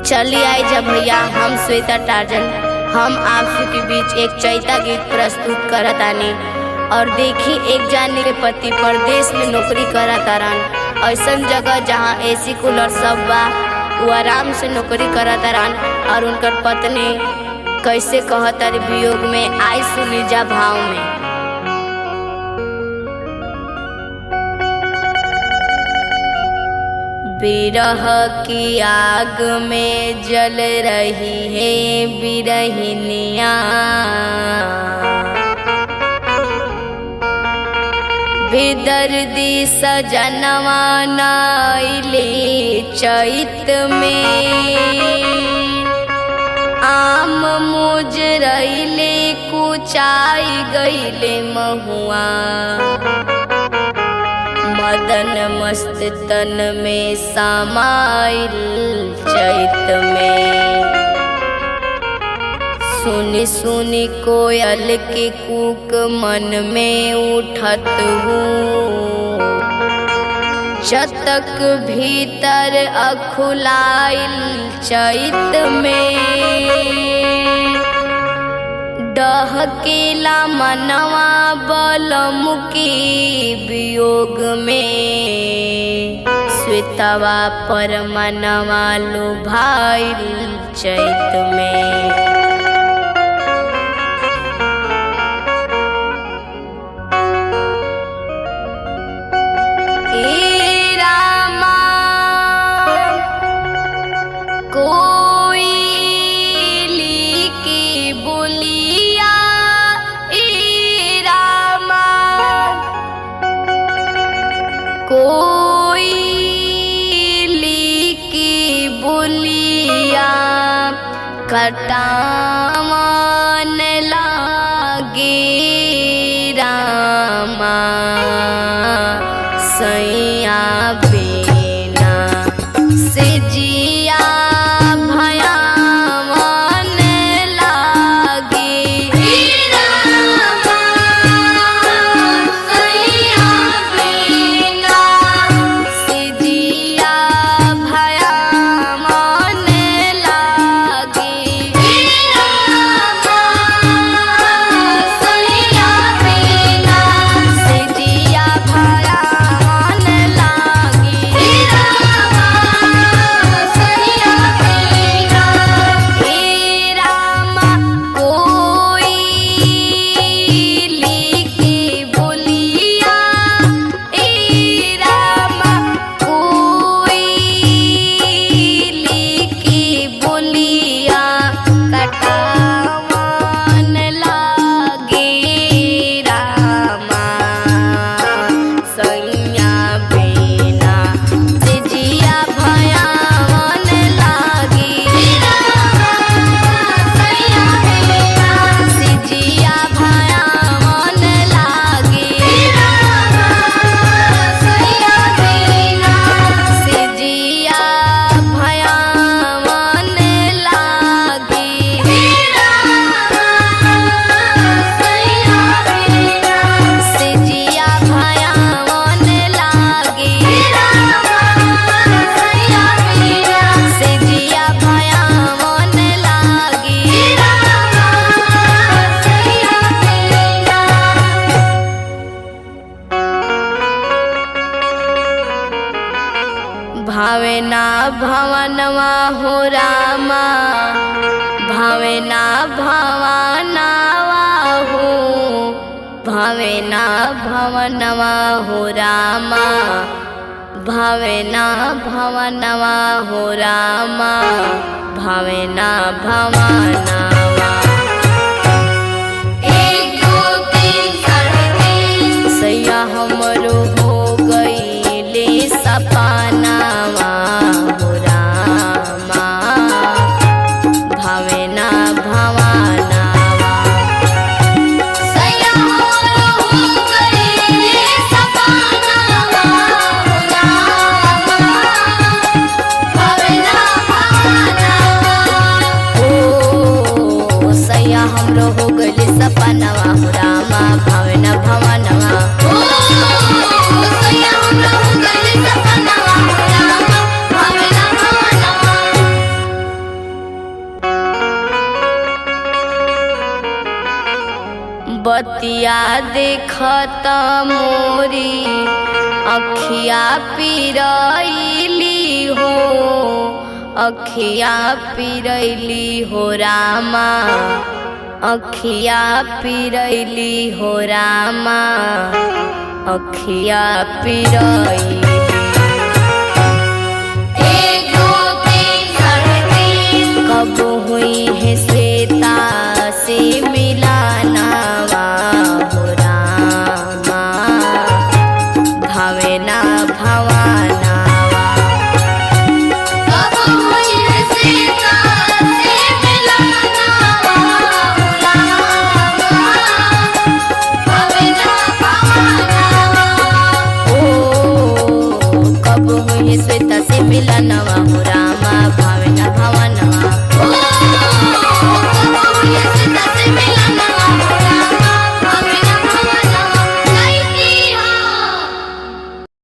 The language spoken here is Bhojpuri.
चलिए आई जब भैया हम श्वेता टार्जन हम आप सबके बीच एक चैता गीत प्रस्तुत करत आनी। और देखी एक जानी के पति परदेश में नौकरी करत आरन, ऐसन जगह जहाँ एसी कूलर सब बा, वो आराम से नौकरी करत आरन। और उनकर पत्नी कैसे कहत वियोग में आई सुनी जा भाव में। बिरह की आग में जल रही है बिरहिनिया, बेदर्दी सजनवा नाइले चैत में, आम मुजरैले कुचाई गईले महुआ, मदन मस्त तन में समाइल चैत में। सुनी सुनी कोयल के कूक मन में उठत हूँ, चतक भीतर अखुलाइल चैत में। डहकेला मनवा बलम के वियोग में, श्वेतवा पर मनवा लुभाइल चैत में। कटावन लागे रामा, सैया बिना से जिया भयावन लागे रामा, सैया बिना से जिया भयावन लागे। भावेना भवनवा हो रामा, भावेना भवनवा हो, भावेना भवनवा हो रामा, भावेना भवनवा हो रामा, भावेना भवनवा। एक दो तीन साढ़े तीन सैया हमरो हो गईले सपनावा हो रामा, भावेना भवनवा। सैया हमरो हो गईले सपनावा हो रामा, भावेना भवनवा। ओ सैया हमरो हो गईले सपनावा हो रामा, भावेना भवनवा। ओ सैया हमरो हो गईले सपनावा हो रामा, भावेना भवनवा। बतिया देखत मोरी अखिया पिरैली हो, अखिया पिरैली हो रामा, अखिया पिरैली हो रामा, अखिया पिरैली।